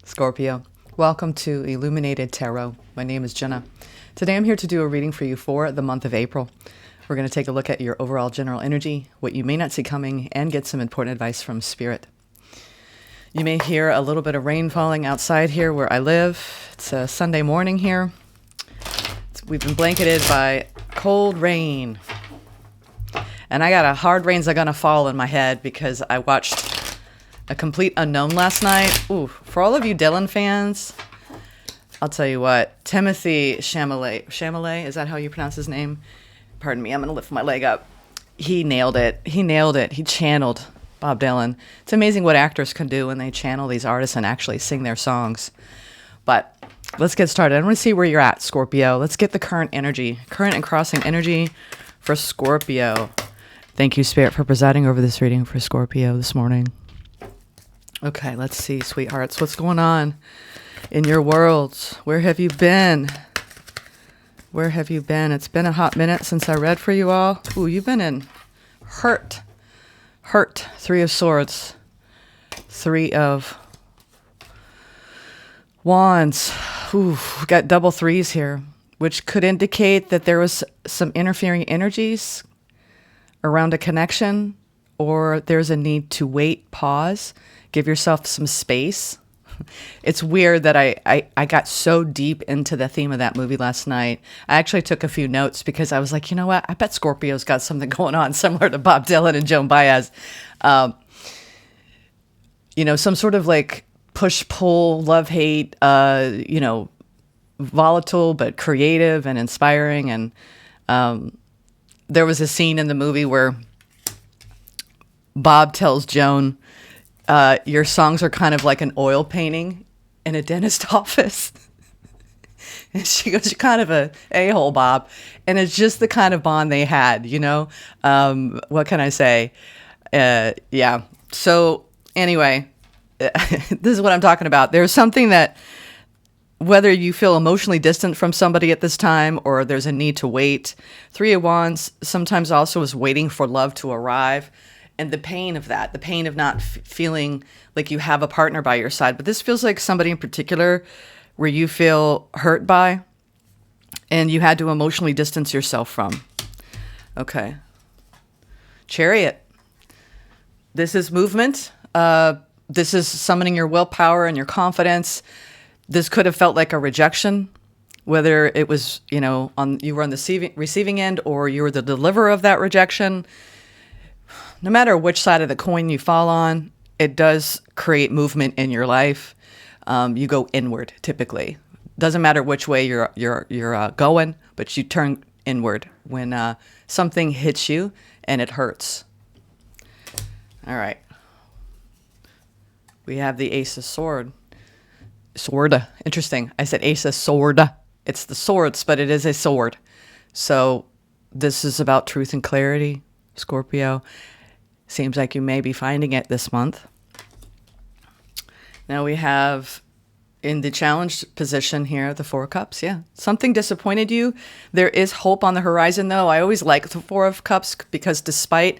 Scorpio, welcome to Illuminated Tarot. My name is Jenna. Today I'm here to do a reading for you for the month of April. We're going to take a look at your overall general energy, what you may not see coming, and get some important advice from Spirit. You may hear a little bit of rain falling outside here where I live. It's a Sunday morning here. We've been blanketed by cold rain. And I got a hard rains are going to fall in my head because I watched A Complete Unknown last night. Ooh, for all of you Dylan fans, I'll tell you what, Timothy Chalamet, is that how you pronounce his name? Pardon me, I'm going to lift my leg up. He nailed it. He channeled Bob Dylan. It's amazing what actors can do when they channel these artists and actually sing their songs. But let's get started. I want to see where you're at, Scorpio. Let's get the current and crossing energy for Scorpio. Thank you, Spirit, for presiding over this reading for Scorpio this morning. Okay, let's see, sweethearts. What's going on in your worlds? Where have you been? Where have you been? It's been a hot minute since I read for you all. Ooh, you've been in hurt. Three of Swords. Three of Wands. Ooh, we got double threes here, which could indicate that there was some interfering energies around a connection, or there's a need to wait, pause, give yourself some space. It's weird that I got so deep into the theme of that movie last night. I actually took a few notes because I was like, you know what? I bet Scorpio's got something going on similar to Bob Dylan and Joan Baez. Some sort of like push-pull, love-hate, volatile but creative and inspiring. And there was a scene in the movie where Bob tells Joan, your songs are kind of like an oil painting in a dentist office. And she goes, you're kind of a a-hole, Bob. And it's just the kind of bond they had, what can I say? Yeah. So anyway, this is what I'm talking about. There's something that, whether you feel emotionally distant from somebody at this time or there's a need to wait, Three of Wands sometimes also is waiting for love to arrive. And the pain of that, the pain of not feeling like you have a partner by your side. But this feels like somebody in particular where you feel hurt by and you had to emotionally distance yourself from. Okay. Chariot. This is movement. This is summoning your willpower and your confidence. This could have felt like a rejection, whether it was, you were on the receiving end or you were the deliverer of that rejection. No matter which side of the coin you fall on, it does create movement in your life. You go inward typically. Doesn't matter which way you're going, but you turn inward when something hits you and it hurts. All right. We have the Ace of Sword. Sword. Interesting. I said Ace of Sword. It's the swords, but it is a sword. So this is about truth and clarity, Scorpio. Seems like you may be finding it this month. Now we have in the challenged position here, the Four of Cups. Yeah, something disappointed you. There is hope on the horizon, though. I always like the Four of Cups because despite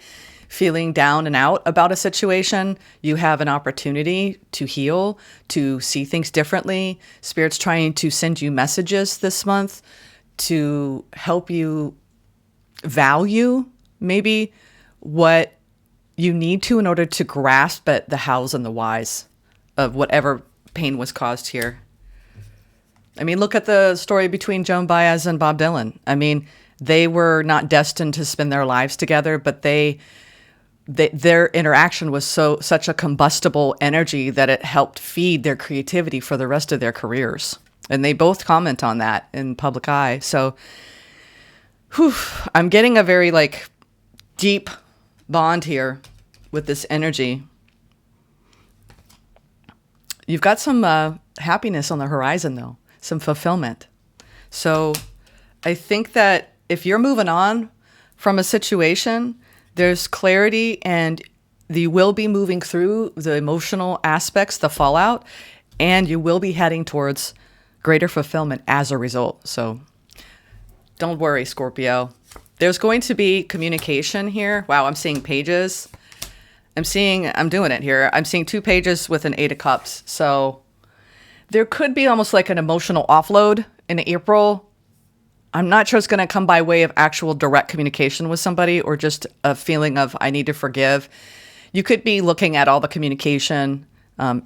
feeling down and out about a situation, you have an opportunity to heal, to see things differently. Spirit's trying to send you messages this month to help you value maybe what you need to in order to grasp at the hows and the whys of whatever pain was caused here. I mean, look at the story between Joan Baez and Bob Dylan. I mean, they were not destined to spend their lives together, but their interaction was such a combustible energy that it helped feed their creativity for the rest of their careers. And they both comment on that in public eye. So, I'm getting a very deep bond here with this energy. You've got some happiness on the horizon, though, some fulfillment. So I think that if you're moving on from a situation, there's clarity and you will be moving through the emotional aspects, the fallout, and you will be heading towards greater fulfillment as a result. So don't worry, Scorpio. There's going to be communication here. Wow, I'm seeing pages. I'm doing it here. I'm seeing 2 pages with an 8 of Cups. So there could be almost like an emotional offload in April. I'm not sure it's going to come by way of actual direct communication with somebody or just a feeling of I need to forgive. You could be looking at all the communication,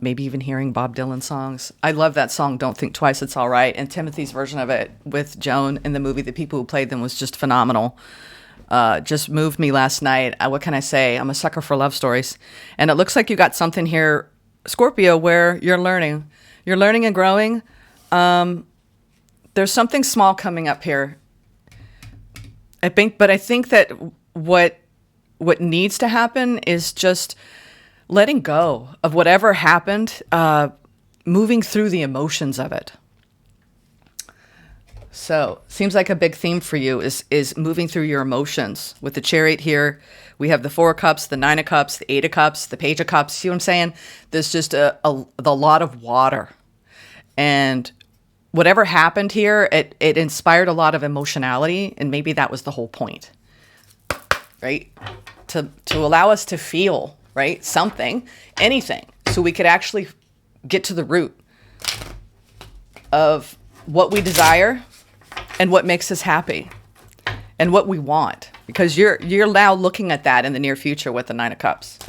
maybe even hearing Bob Dylan songs. I love that song, Don't Think Twice, It's All Right. And Timothy's version of it with Joan in the movie, the people who played them was just phenomenal. Just moved me last night. What can I say? I'm a sucker for love stories. And it looks like you got something here, Scorpio, where you're learning. You're learning and growing. There's something small coming up here. I think that what needs to happen is just letting go of whatever happened, moving through the emotions of it. So, seems like a big theme for you is moving through your emotions. With the Chariot here, we have the 4 of Cups, the 9 of Cups, the 8 of Cups, the Page of Cups. See what I'm saying? There's just a lot of water. And whatever happened here, it inspired a lot of emotionality, and maybe that was the whole point, right? To allow us to feel, right, something, anything, so we could actually get to the root of what we desire and what makes us happy and what we want, because you're now looking at that in the near future with the 9 of Cups.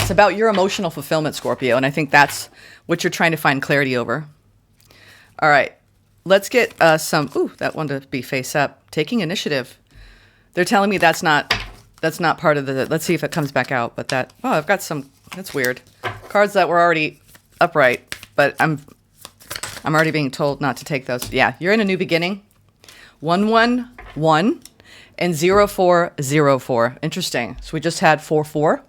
It's about your emotional fulfillment, Scorpio, and I think that's what you're trying to find clarity over. All right, let's get some, that one to be face up. Taking initiative. They're telling me that's not part of the, let's see if it comes back out, but I've got some, that's weird. Cards that were already upright, but I'm already being told not to take those. Yeah, you're in a new beginning. 111 and 0404. Interesting. So we just had 44.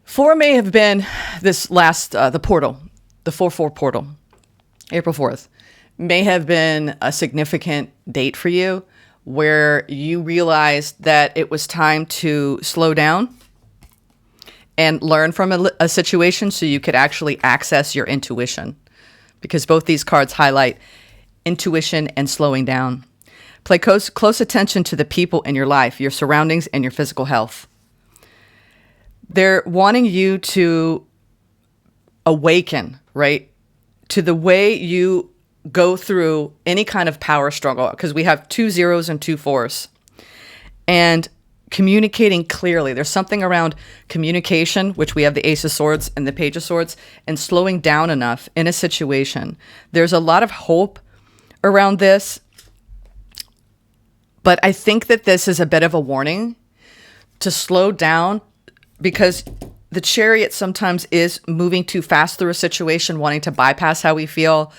4 may have been this last, the portal, the 44 portal. April 4th may have been a significant date for you where you realized that it was time to slow down and learn from a situation so you could actually access your intuition, because both these cards highlight intuition and slowing down. Pay close attention to the people in your life, your surroundings, and your physical health. They're wanting you to awaken, right, to the way you go through any kind of power struggle, because we have 2 zeros and 2 4s. And communicating clearly. There's something around communication, which we have the Ace of Swords and the Page of Swords, and slowing down enough in a situation. There's a lot of hope around this, but I think that this is a bit of a warning to slow down, because the Chariot sometimes is moving too fast through a situation, wanting to bypass how we feel.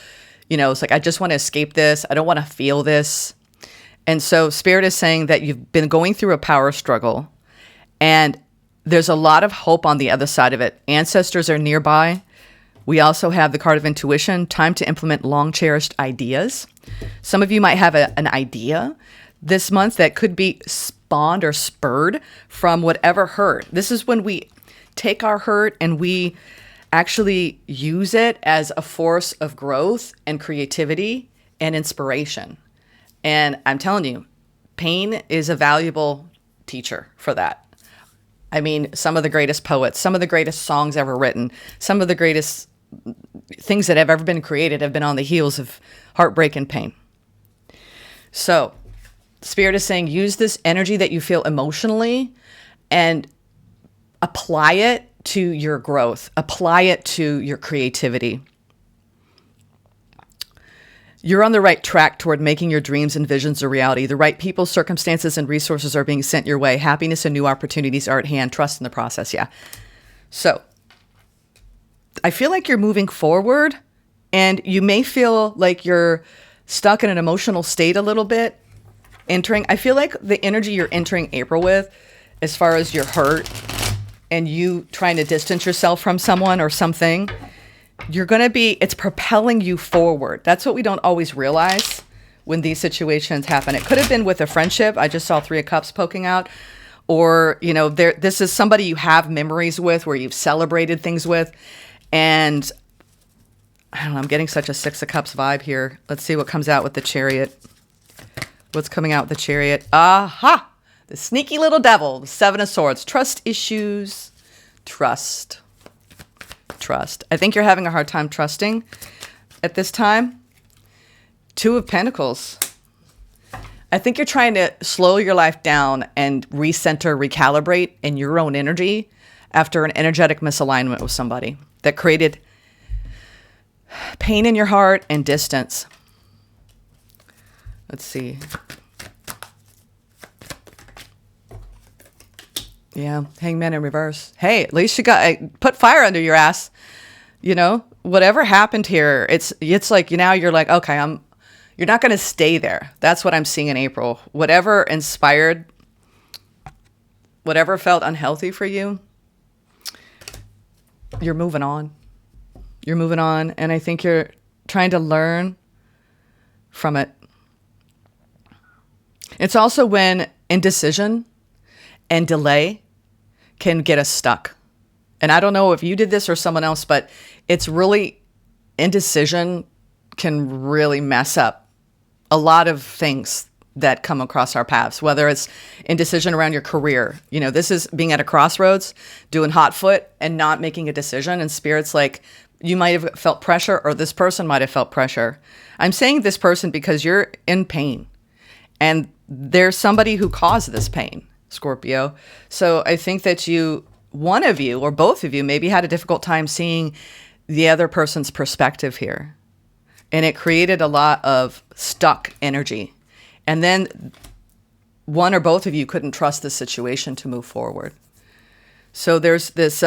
You know, it's like, I just want to escape this. I don't want to feel this. And so Spirit is saying that you've been going through a power struggle, and there's a lot of hope on the other side of it. Ancestors are nearby. We also have the card of intuition, time to implement long-cherished ideas. Some of you might have an idea this month that could be spawned or spurred from whatever hurt. This is when we take our hurt and we actually use it as a force of growth and creativity and inspiration. And I'm telling you, pain is a valuable teacher for that. I mean, some of the greatest poets, some of the greatest songs ever written, some of the greatest things that have ever been created have been on the heels of heartbreak and pain. So Spirit is saying, use this energy that you feel emotionally and apply it to your growth, apply it to your creativity. You're on the right track toward making your dreams and visions a reality. The right people, circumstances, and resources are being sent your way. Happiness and new opportunities are at hand. Trust in the process. Yeah. So I feel like you're moving forward, and you may feel like you're stuck in an emotional state a little bit. I feel like the energy you're entering April with, as far as your hurt and you trying to distance yourself from someone or something, it's propelling you forward. That's what we don't always realize when these situations happen. It could have been with a friendship. I just saw 3 of Cups poking out. Or, this is somebody you have memories with, where you've celebrated things with. And I don't know, I'm getting such a 6 of Cups vibe here. Let's see what comes out with the Chariot. What's coming out with the Chariot? Aha! The sneaky little devil, the 7 of Swords. Trust issues. Trust trust. I think you're having a hard time trusting at this time. 2 of Pentacles. I think you're trying to slow your life down and recenter, recalibrate in your own energy after an energetic misalignment with somebody that created pain in your heart and distance. Let's see. Yeah, Hangman in reverse. Hey, at least you got put fire under your ass. You know, whatever happened here, it's like now you're like, okay, you're not going to stay there. That's what I'm seeing in April. Whatever inspired, whatever felt unhealthy for you, you're moving on. You're moving on, and I think you're trying to learn from it. It's also when indecision and delay can get us stuck. And I don't know if you did this or someone else, but it's really, indecision can really mess up a lot of things that come across our paths, whether it's indecision around your career. You know, this is being at a crossroads, doing hot foot and not making a decision. And Spirit's like, you might have felt pressure, or this person might have felt pressure. I'm saying this person because you're in pain and there's somebody who caused this pain, Scorpio. So I think that one of you or both of you maybe had a difficult time seeing the other person's perspective here. And it created a lot of stuck energy. And then one or both of you couldn't trust the situation to move forward. So there's this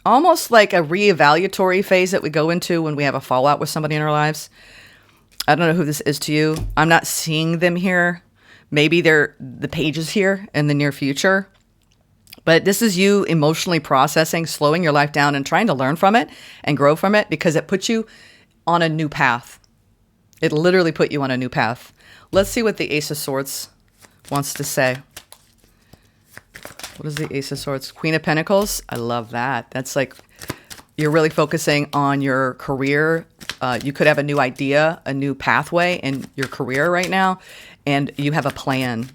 almost like a reevaluatory phase that we go into when we have a fallout with somebody in our lives. I don't know who this is to you. I'm not seeing them here. Maybe they're the pages here in the near future. But this is you emotionally processing, slowing your life down and trying to learn from it and grow from it, because it puts you on a new path. It literally put you on a new path. Let's see what the Ace of Swords wants to say. What is the Ace of Swords? Queen of Pentacles. I love that. That's like you're really focusing on your career. You could have a new idea, a new pathway in your career right now, and you have a plan.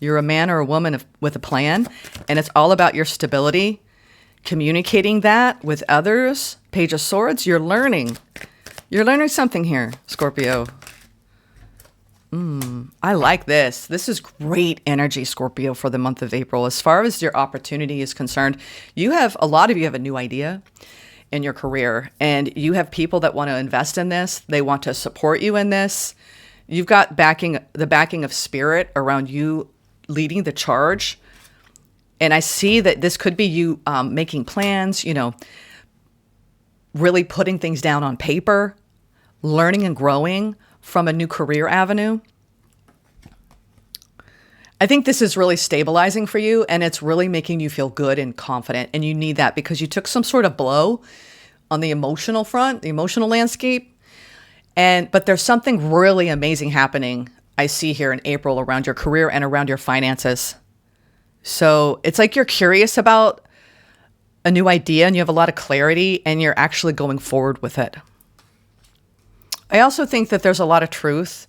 You're a man or a woman with a plan, and it's all about your stability, communicating that with others. Page of Swords, you're learning. You're learning something here, Scorpio. I like this. This is great energy, Scorpio, for the month of April. As far as your opportunity is concerned, a lot of you have a new idea in your career, and you have people that want to invest in this. They want to support you in this. You've got the backing of Spirit around you leading the charge. And I see that this could be you making plans, really putting things down on paper, learning and growing from a new career avenue. I think this is really stabilizing for you, and it's really making you feel good and confident. And you need that because you took some sort of blow on the emotional front, the emotional landscape. But there's something really amazing happening, I see here in April, around your career and around your finances. So it's like you're curious about a new idea and you have a lot of clarity and you're actually going forward with it. I also think that there's a lot of truth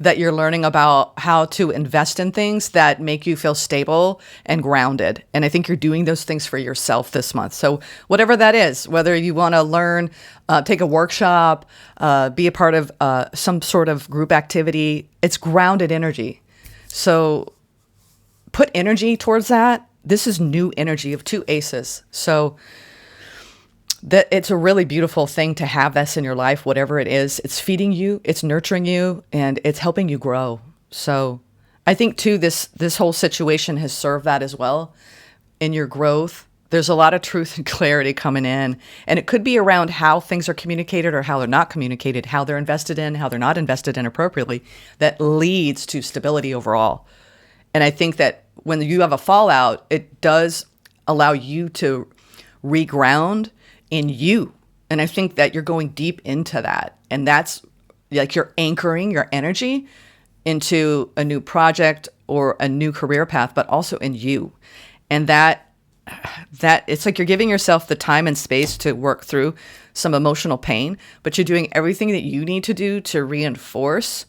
that you're learning about how to invest in things that make you feel stable and grounded. And I think you're doing those things for yourself this month. So whatever that is, whether you want to learn, take a workshop, be a part of some sort of group activity, it's grounded energy. So put energy towards that. This is new energy of 2 aces. So that it's a really beautiful thing to have this in your life, whatever it is. It's feeding you, it's nurturing you, and it's helping you grow. So I think too, this whole situation has served that as well in your growth. There's a lot of truth and clarity coming in, and it could be around how things are communicated or how they're not communicated, how they're invested in, how they're not invested in appropriately, that leads to stability overall. And I think that when you have a fallout, it does allow you to reground in you. And I think that you're going deep into that. And that's like you're anchoring your energy into a new project or a new career path, but also in you. And that it's like you're giving yourself the time and space to work through some emotional pain, but you're doing everything that you need to do to reinforce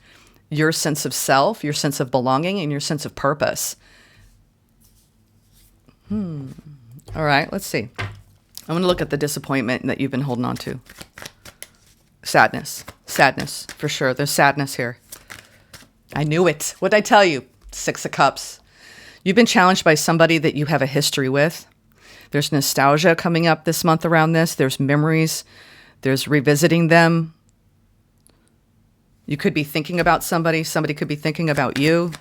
your sense of self, your sense of belonging, and your sense of purpose. All right, let's see. I'm going to look at the disappointment that you've been holding on to. Sadness, for sure. There's sadness here. I knew it. What did I tell you? 6 of Cups. You've been challenged by somebody that you have a history with. There's nostalgia coming up this month around this. There's memories. There's revisiting them. You could be thinking about somebody. Somebody could be thinking about you.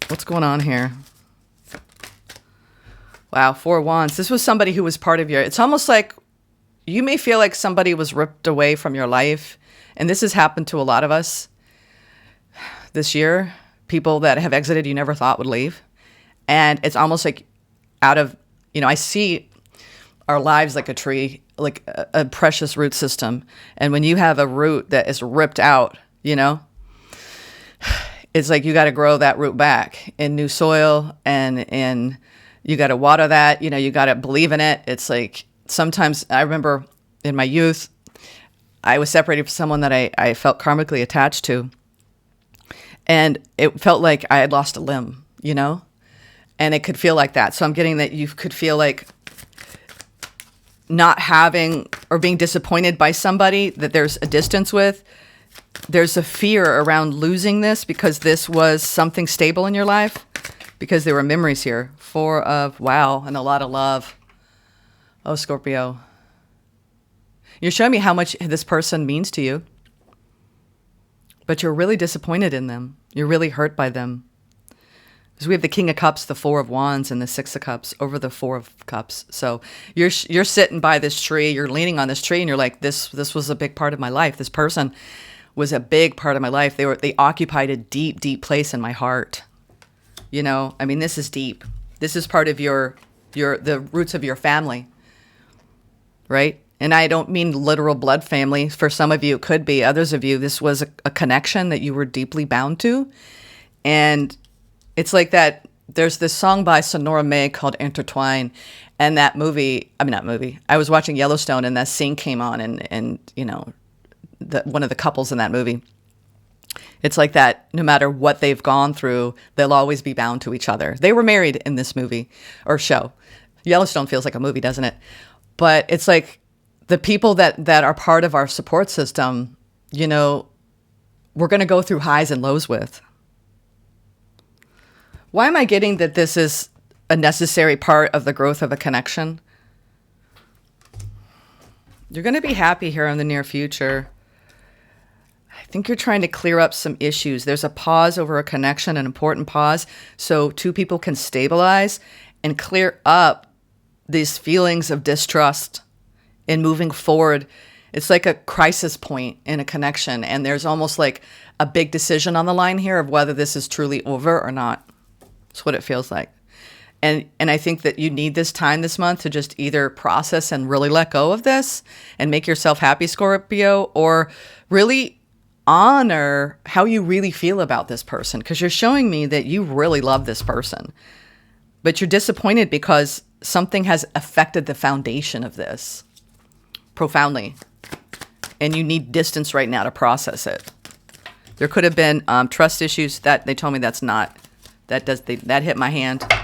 What's going on here? Wow, 4 of Wands. This was somebody who was part of your... It's almost like you may feel like somebody was ripped away from your life. And this has happened to a lot of us this year. People that have exited you never thought would leave. And it's almost like out of... I see our lives like a tree, like a precious root system. And when you have a root that is ripped out, it's like you got to grow that root back in new soil, and you got to water that, you got to believe in it. It's like sometimes I remember in my youth, I was separated from someone that I felt karmically attached to. And it felt like I had lost a limb, and it could feel like that. So I'm getting that you could feel like not having or being disappointed by somebody that there's a distance with. There's a fear around losing this because this was something stable in your life, because there were memories here. 4 of Wow, and a lot of love. Oh, Scorpio. You're showing me how much this person means to you, but you're really disappointed in them. You're really hurt by them. Because we have the King of Cups, the 4 of Wands, and the 6 of Cups over the 4 of Cups. So you're sitting by this tree, you're leaning on this tree, and you're like, this was a big part of my life. This person was a big part of my life. They occupied a deep, deep place in my heart. This is deep. This is part of the roots of your family, right? And I don't mean literal blood family. For some of you, it could be. Others of you, this was a connection that you were deeply bound to. And it's like that. There's this song by Sonora Mae called Intertwine. And that movie, I was watching Yellowstone, and that scene came on, and one of the couples in that movie. It's like that. No matter what they've gone through, they'll always be bound to each other. They were married in this movie or show. Yellowstone feels like a movie, doesn't it? But it's like the people that are part of our support system, we're going to go through highs and lows with. Why am I getting that this is a necessary part of the growth of a connection? You're going to be happy here in the near future. I think you're trying to clear up some issues. There's a pause over a connection, an important pause, so 2 people can stabilize and clear up these feelings of distrust in moving forward. It's like a crisis point in a connection, and there's almost like a big decision on the line here of whether this is truly over or not. That's what it feels like. And I think that you need this time this month to just either process and really let go of this and make yourself happy, Scorpio, or really honor how you really feel about this person, because you're showing me that you really love this person, but you're disappointed because something has affected the foundation of this profoundly, and you need distance right now to process it. There could have been trust issues that they told me that hit my hand.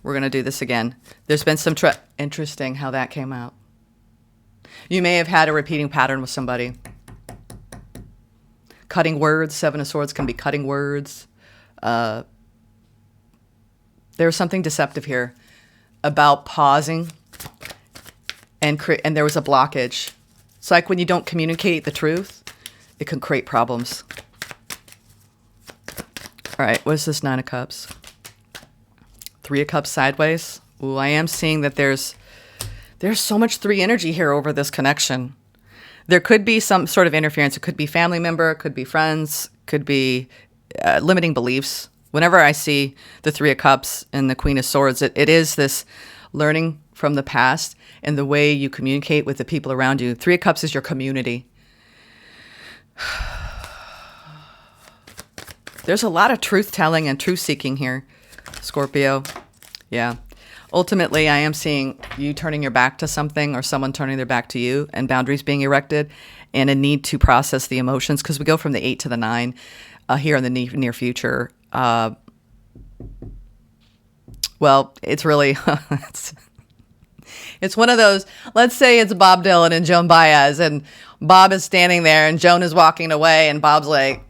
We're going to do this again. There's been some interesting how that came out. You may have had a repeating pattern with somebody. Cutting words. 7 of Swords can be cutting words. There's something deceptive here about pausing, and there was a blockage. It's like when you don't communicate the truth, it can create problems. All right, what is this 9 of Cups? 3 of Cups sideways. Ooh, I am seeing that there's so much 3 energy here over this connection. There could be some sort of interference. It could be family member, it could be friends, could be limiting beliefs. Whenever I see the 3 of Cups and the Queen of Swords, it is this learning from the past and the way you communicate with the people around you. 3 of Cups is your community. There's a lot of truth-telling and truth-seeking here, Scorpio. Yeah. Ultimately, I am seeing you turning your back to something or someone turning their back to you, and boundaries being erected, and a need to process the emotions, because we go from the 8 to the 9 here in the near future. Well, it's really... It's one of those, let's say it's Bob Dylan and Joan Baez, and Bob is standing there and Joan is walking away, and Bob's like,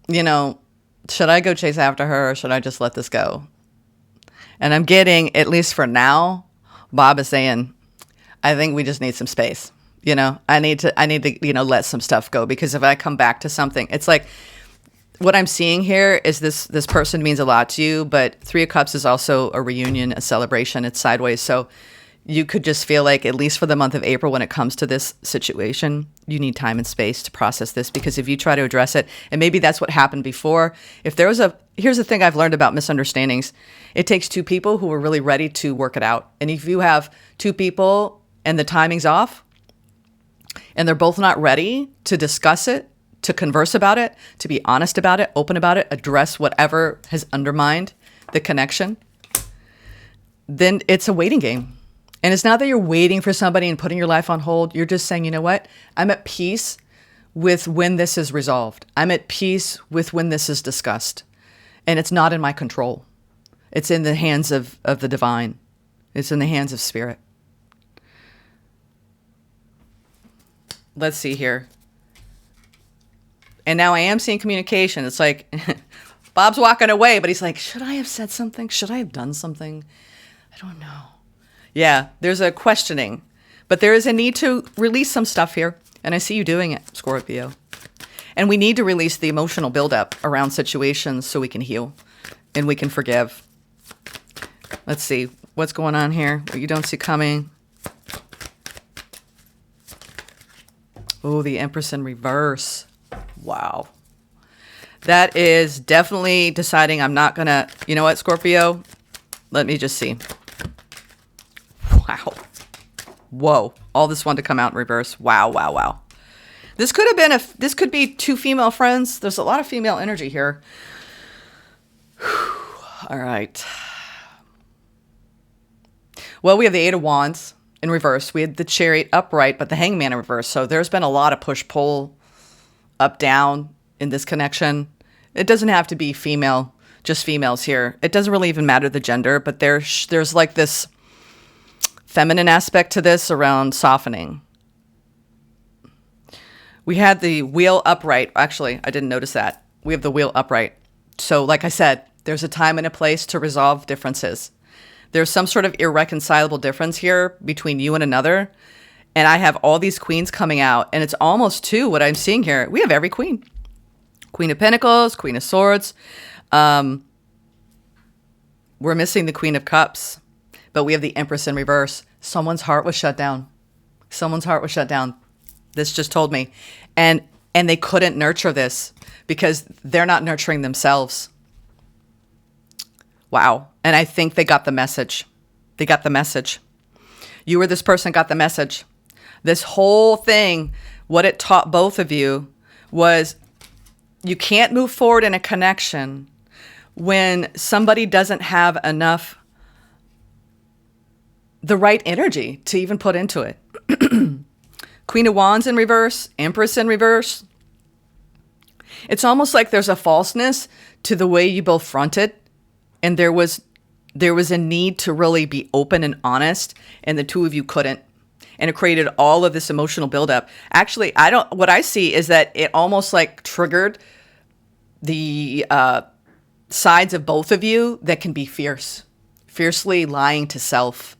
should I go chase after her or should I just let this go? And I'm getting, at least for now, Bob is saying, I think we just need some space. I need to, let some stuff go, because if I come back to something, it's like, what I'm seeing here is this person means a lot to you, but Three of Cups is also a reunion, a celebration. It's sideways. So you could just feel like, at least for the month of April, when it comes to this situation, you need time and space to process this, because if you try to address it, and maybe that's what happened before, here's the thing I've learned about misunderstandings. It takes two people who are really ready to work it out. And if you have two people and the timing's off, and they're both not ready to discuss it, to converse about it, to be honest about it, open about it, address whatever has undermined the connection, then it's a waiting game. And it's not that you're waiting for somebody and putting your life on hold. You're just saying, you know what? I'm at peace with when this is resolved. I'm at peace with when this is discussed. And it's not in my control. It's in the hands of the divine. It's in the hands of spirit. Let's see here. And now I am seeing communication. It's like Bob's walking away, but he's like, should I have said something? Should I have done something? I don't know. Yeah, there's a questioning, but there is a need to release some stuff here. And I see you doing it, Scorpio. And we need to release the emotional buildup around situations so we can heal and we can forgive. Let's see what's going on here. What you don't see coming. Oh, the Empress in reverse. Wow. That is definitely deciding I'm not going to, you know what, Scorpio? Let me just see. Wow. Whoa. All this wanted to come out in reverse. Wow, wow, wow. This could be two female friends. There's a lot of female energy here. All right. Well, we have the Eight of Wands in reverse. We had the Chariot upright, but the Hangman in reverse. So there's been a lot of push-pull, up, down in this connection. It doesn't have to be female, just females here. It doesn't really even matter the gender, but there's like this feminine aspect to this around softening. We had the Wheel upright. Actually, I didn't notice that. We have the Wheel upright. So like I said, there's a time and a place to resolve differences. There's some sort of irreconcilable difference here between you and another. And I have all these queens coming out, and it's almost two what I'm seeing here. We have every queen. Queen of Pentacles, Queen of Swords. We're missing the Queen of Cups, but we have the Empress in reverse. Someone's heart was shut down. Someone's heart was shut down. This just told me. And they couldn't nurture this because they're not nurturing themselves. Wow. And I think they got the message. They got the message. You or this person got the message. This whole thing, what it taught both of you was you can't move forward in a connection when somebody doesn't have enough, the right energy to even put into it. Queen of Wands in reverse, Empress in reverse. It's almost like there's a falseness to the way you both fronted. And there was a need to really be open and honest, and the two of you couldn't. And it created all of this emotional buildup. Actually, what I see is that it almost like triggered the sides of both of you that can be fiercely lying to self.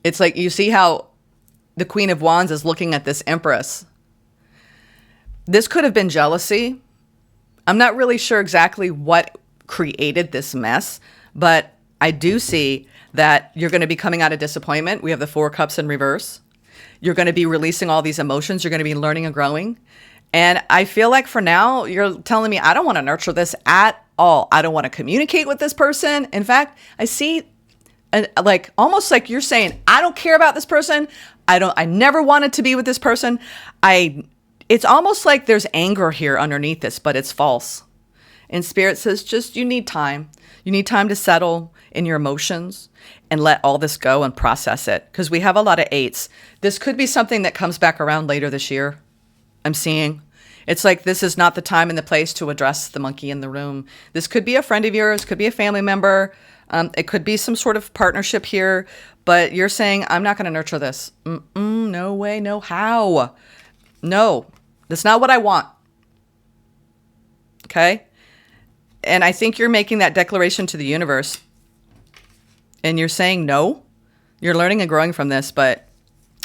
It's like, you see how the Queen of Wands is looking at this Empress. This could have been jealousy. I'm not really sure exactly what created this mess, but I do see that you're going to be coming out of disappointment. We have the Four of Cups in reverse. You're going to be releasing all these emotions. You're going to be learning and growing. And I feel like for now, you're telling me, I don't want to nurture this at all. I don't want to communicate with this person. In fact, I see like almost like you're saying, I don't care about this person. I never wanted to be with this person. It's almost like there's anger here underneath this, but it's false. And Spirit says, just, you need time. You need time to settle in your emotions and let all this go and process it. Because we have a lot of eights. This could be something that comes back around later this year. I'm seeing. It's like this is not the time and the place to address the monkey in the room. This could be a friend of yours, could be a family member. It could be some sort of partnership here, but you're saying, I'm not going to nurture this. No way, no how. No, that's not what I want. Okay? And I think you're making that declaration to the universe. And you're saying no. You're learning and growing from this, but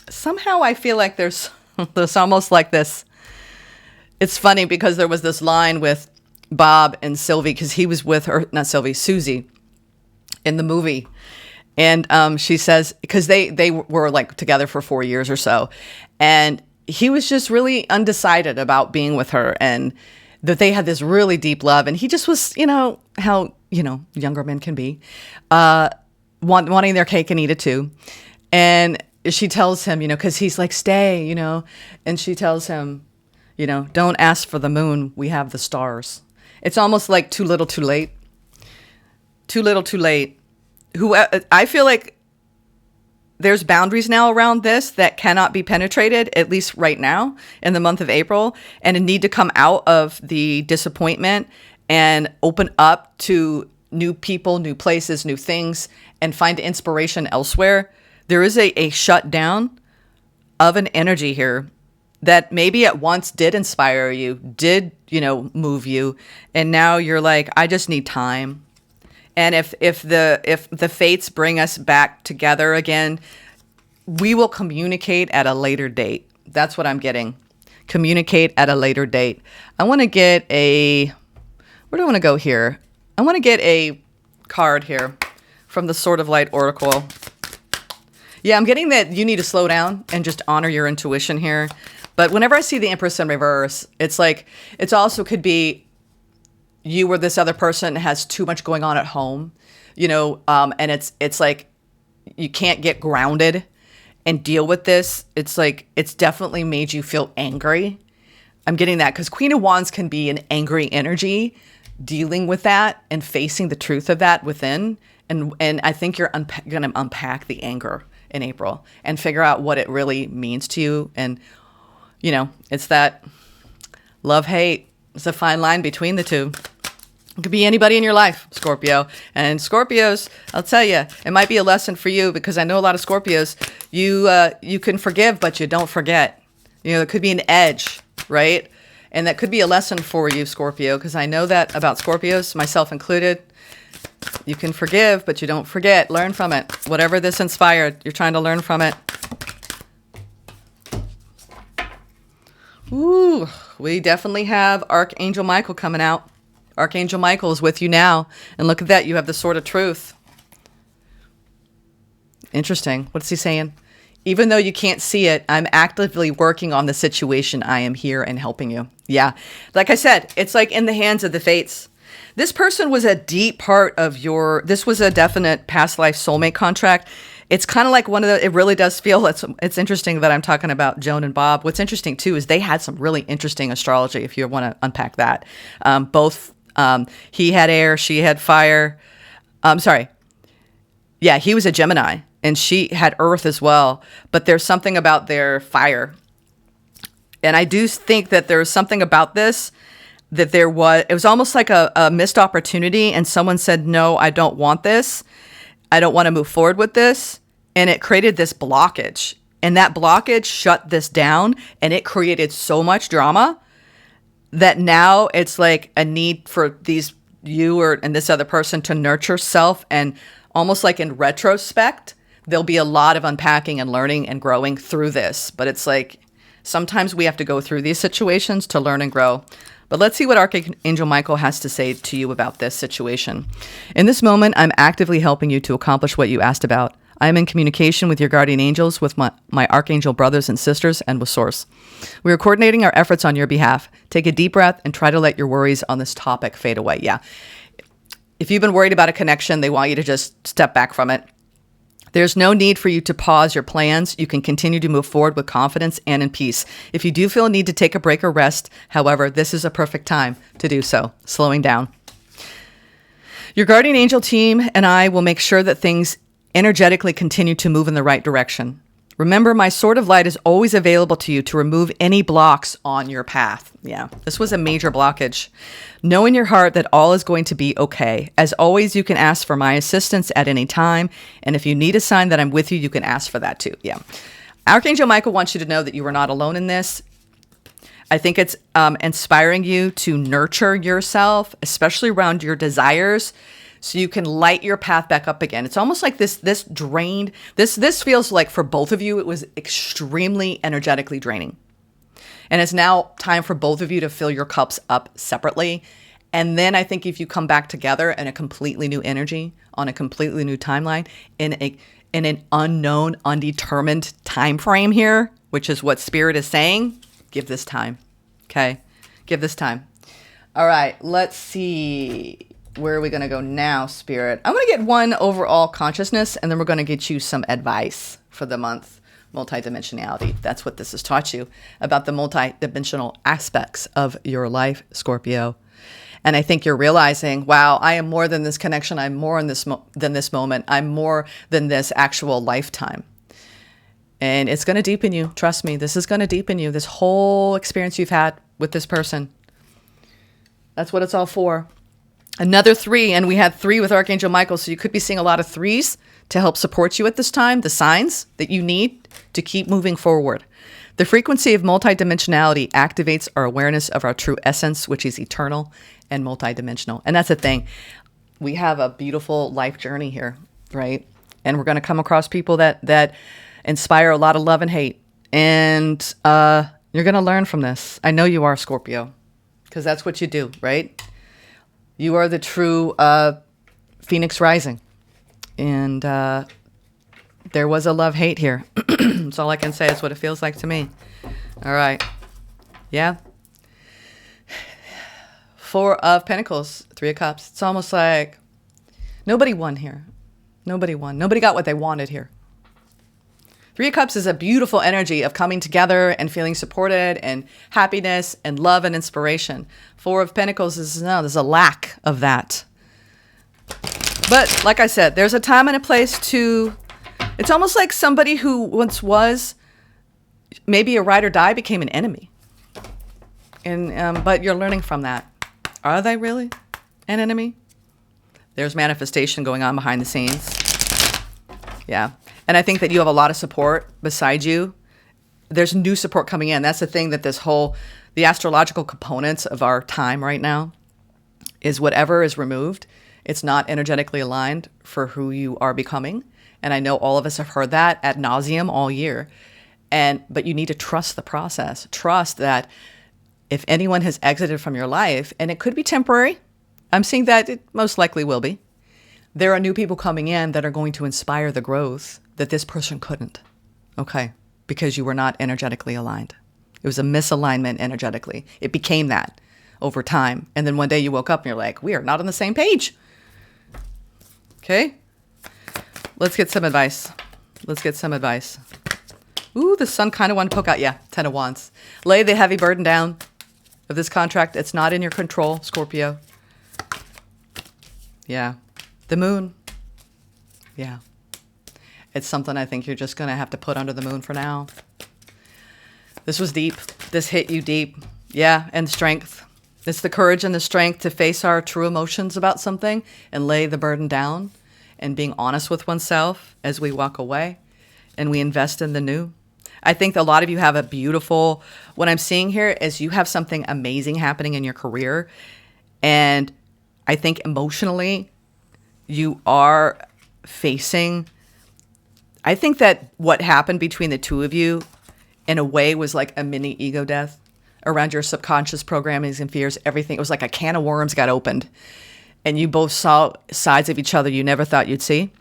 somehow I feel like there's almost like this. It's funny because there was this line with Bob and Sylvie, because he was with her, not Sylvie, Susie, in the movie. And she says, because they were like together for 4 years or so. And he was just really undecided about being with her, and that they had this really deep love. And he just was, how, younger men can be, wanting their cake and eat it too. And she tells him, because he's like, stay, and she tells him, don't ask for the moon. We have the stars. It's almost like too little, too late. Too little, too late. I feel like there's boundaries now around this that cannot be penetrated, at least right now in the month of April, and a need to come out of the disappointment and open up to new people, new places, new things, and find inspiration elsewhere. There is a shutdown of an energy here that maybe at once did inspire you, did, move you. And now you're like, I just need time. And if the fates bring us back together again, we will communicate at a later date. That's what I'm getting. Communicate at a later date. I want to get where do I want to go here? I want to get a card here from the Sword of Light Oracle. Yeah, I'm getting that you need to slow down and just honor your intuition here. But whenever I see the Empress in reverse, it's like, it's also could be you or this other person has too much going on at home, and it's like you can't get grounded and deal with this. It's like, it's definitely made you feel angry. I'm getting that because Queen of Wands can be an angry energy, dealing with that and facing the truth of that within. And I think you're going to unpack the anger in April and figure out what it really means to you. And, it's that love-hate. It's a fine line between the two. It could be anybody in your life, Scorpio. And Scorpios, I'll tell you, it might be a lesson for you, because I know a lot of Scorpios, you can forgive, but you don't forget. There could be an edge, right? And that could be a lesson for you, Scorpio, because I know that about Scorpios, myself included. You can forgive, but you don't forget. Learn from it. Whatever this inspired, you're trying to learn from it. Ooh, we definitely have Archangel Michael coming out. Archangel Michael is with you now. And look at that. You have the Sword of Truth. Interesting. What's he saying? Even though you can't see it, I'm actively working on the situation. I am here and helping you. Yeah. Like I said, it's like in the hands of the fates. This person was a deep part of this was a definite past life soulmate contract. It's kind of like it really does feel, it's interesting that I'm talking about Joan and Bob. What's interesting too is they had some really interesting astrology, if you want to unpack that. He had air, she had fire. Yeah, he was a Gemini and she had earth as well, but there's something about their fire. And I do think that there's something about this that it was almost like a missed opportunity, and someone said, no, I don't want this. I don't want to move forward with this. And it created this blockage, and that blockage shut this down, and it created so much drama that now it's like a need for and this other person to nurture self. And almost like in retrospect, there'll be a lot of unpacking and learning and growing through this. But it's like, sometimes we have to go through these situations to learn and grow. But let's see what Archangel Michael has to say to you about this situation. In this moment, I'm actively helping you to accomplish what you asked about. I am in communication with your guardian angels, with my archangel brothers and sisters, and with Source. We are coordinating our efforts on your behalf. Take a deep breath and try to let your worries on this topic fade away. Yeah. If you've been worried about a connection, they want you to just step back from it. There's no need for you to pause your plans. You can continue to move forward with confidence and in peace. If you do feel a need to take a break or rest, however, this is a perfect time to do so. Slowing down. Your guardian angel team and I will make sure that things energetically continue to move in the right direction. Remember, my sword of light is always available to you to remove any blocks on your path. Yeah, this was a major blockage. Know in your heart that all is going to be okay. As always, you can ask for my assistance at any time. And if you need a sign that I'm with you, you can ask for that too. Yeah. Archangel Michael wants you to know that you are not alone in this. I think it's inspiring you to nurture yourself, especially around your desires, so you can light your path back up again. It's almost like this drained. This feels like for both of you, it was extremely energetically draining. And it's now time for both of you to fill your cups up separately. And then I think if you come back together in a completely new energy, on a completely new timeline, in an unknown, undetermined time frame here, which is what Spirit is saying, give this time. Okay? Give this time. All right, let's see. Where are we going to go now, Spirit? I'm going to get one overall consciousness, and then we're going to get you some advice for the month. Multidimensionality. That's what this has taught you about the multidimensional aspects of your life, Scorpio. And I think you're realizing, wow, I am more than this connection. I'm more than this moment. I'm more than this actual lifetime. And it's going to deepen you. Trust me, this is going to deepen you. This whole experience you've had with this person. That's what it's all for. Another 3, and we had 3 with Archangel Michael, so you could be seeing a lot of 3s to help support you at this time, the signs that you need to keep moving forward. The frequency of multidimensionality activates our awareness of our true essence, which is eternal and multidimensional. And that's the thing. We have a beautiful life journey here, right? And we're going to come across people that inspire a lot of love and hate. And you're going to learn from this. I know you are, Scorpio, because that's what you do, right? You are the true Phoenix rising. And there was a love-hate here. That's all I can say. It's what it feels like to me. All right. Yeah. 4 of Pentacles, 3 of Cups. It's almost like nobody won here. Nobody won. Nobody got what they wanted here. 3 of Cups is a beautiful energy of coming together and feeling supported and happiness and love and inspiration. 4 of Pentacles is, no, there's a lack of that. But like I said, there's a time and a place to, it's almost like somebody who once was maybe a ride or die became an enemy. And but you're learning from that. Are they really an enemy? There's manifestation going on behind the scenes. Yeah. And I think that you have a lot of support beside you. There's new support coming in. That's the thing, that the astrological components of our time right now is whatever is removed. It's not energetically aligned for who you are becoming. And I know all of us have heard that ad nauseum all year. But you need to trust the process. Trust that if anyone has exited from your life, and it could be temporary, I'm seeing that it most likely will be, there are new people coming in that are going to inspire the growth that this person couldn't. Okay. Because you were not energetically aligned. It was a misalignment energetically. It became that over time. And then one day you woke up and you're like, we are not on the same page. Okay. Let's get some advice. Let's get some advice. Ooh, the sun kind of wanted to poke out. Yeah. 10 of Wands. Lay the heavy burden down of this contract. It's not in your control, Scorpio. Yeah. The moon. Yeah. It's something I think you're just going to have to put under the moon for now. This was deep. This hit you deep. Yeah. And strength. It's the courage and the strength to face our true emotions about something and lay the burden down and being honest with oneself as we walk away and we invest in the new. I think a lot of you have a beautiful, what I'm seeing here is you have something amazing happening in your career. And I think emotionally you are facing, I think that what happened between the two of you in a way was like a mini ego death around your subconscious programmings and fears, everything. It was like a can of worms got opened and you both saw sides of each other you never thought you'd see.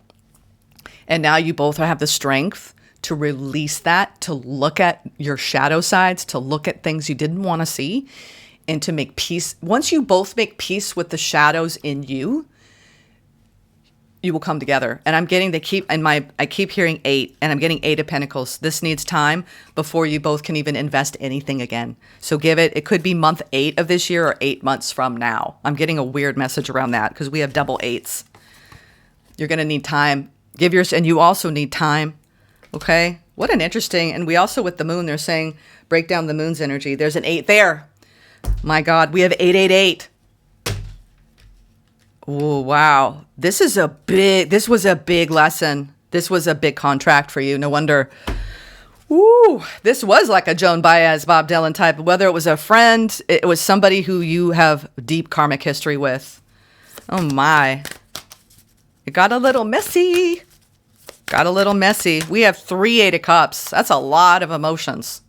And now you both have the strength to release that, to look at your shadow sides, to look at things you didn't want to see, and to make peace. Once you both make peace with the shadows in you, you will come together. And I'm getting I keep hearing 8, and I'm getting 8 of Pentacles. This needs time before you both can even invest anything again. So it could be month 8 of this year or 8 months from now. I'm getting a weird message around that because we have double 8s. You're going to need time. And you also need time Okay. What an interesting, and we also with the moon, they're saying break down the moon's energy. There's an 8 there. My God, we have 888. Oh, wow. This was a big lesson. This was a big contract for you. No wonder. Ooh, this was like a Joan Baez, Bob Dylan type. Whether it was a friend, it was somebody who you have deep karmic history with. Oh my. It got a little messy. Got a little messy. We have 3 8 of Cups. That's a lot of emotions.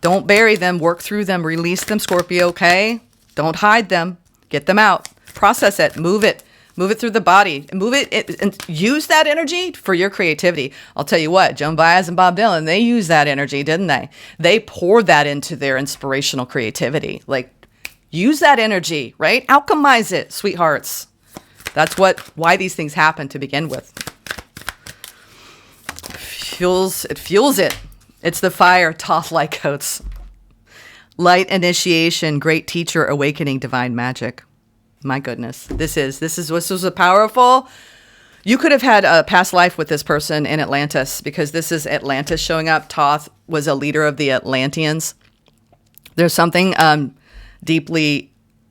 Don't bury them. Work through them. Release them, Scorpio, okay? Don't hide them. Get them out. Process it. Move it. Move it through the body. Move it and use that energy for your creativity. I'll tell you what, Joan Baez and Bob Dylan, they used that energy, didn't they? They poured that into their inspirational creativity. Like, use that energy, right? Alchemize it, sweethearts. That's why these things happen to begin with. It fuels it. It's the fire, Toth light coats. Light initiation, great teacher, awakening, divine magic. My goodness. This was a powerful. You could have had a past life with this person in Atlantis, because this is Atlantis showing up. Toth was a leader of the Atlanteans. There's something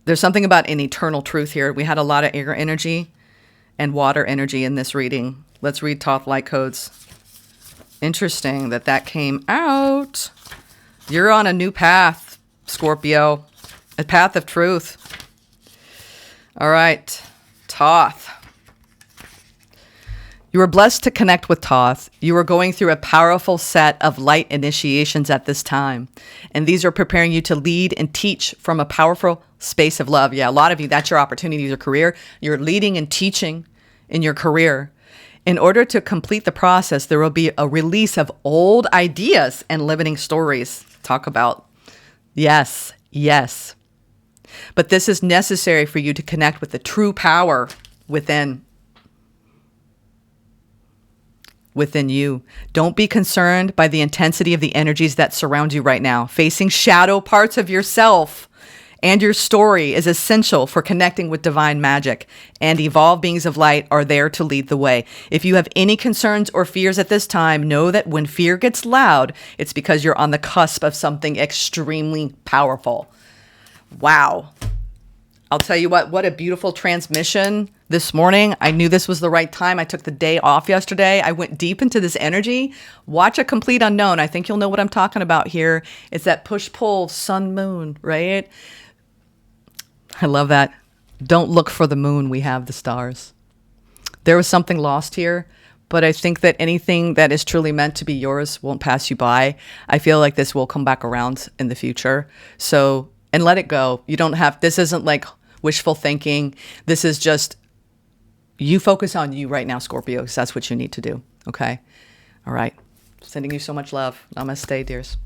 there's something about an eternal truth here. We had a lot of air energy and water energy in this reading. Let's read Toth light codes. Interesting that came out. You're on a new path, Scorpio. A path of truth. All right. Toth. You are blessed to connect with Toth. You are going through a powerful set of light initiations at this time. And these are preparing you to lead and teach from a powerful space of love. Yeah, a lot of you, that's your opportunity, your career. You're leading and teaching in your career. In order to complete the process, there will be a release of old ideas and limiting stories. Talk about, yes. But this is necessary for you to connect with the true power within you. Don't be concerned by the intensity of the energies that surround you right now. Facing shadow parts of yourself and your story is essential for connecting with divine magic, and evolved beings of light are there to lead the way. If you have any concerns or fears at this time, know that when fear gets loud, it's because you're on the cusp of something extremely powerful. Wow. I'll tell you what a beautiful transmission this morning. I knew this was the right time. I took the day off yesterday. I went deep into this energy. Watch A Complete Unknown. I think you'll know what I'm talking about here. It's that push-pull sun moon, right? I love that. Don't look for the moon. We have the stars. There was something lost here, but I think that anything that is truly meant to be yours won't pass you by. I feel like this will come back around in the future. So, and let it go. You don't have, this isn't like wishful thinking. This is just, you focus on you right now, Scorpio, because that's what you need to do. Okay? All right. Sending you so much love. Namaste, dears.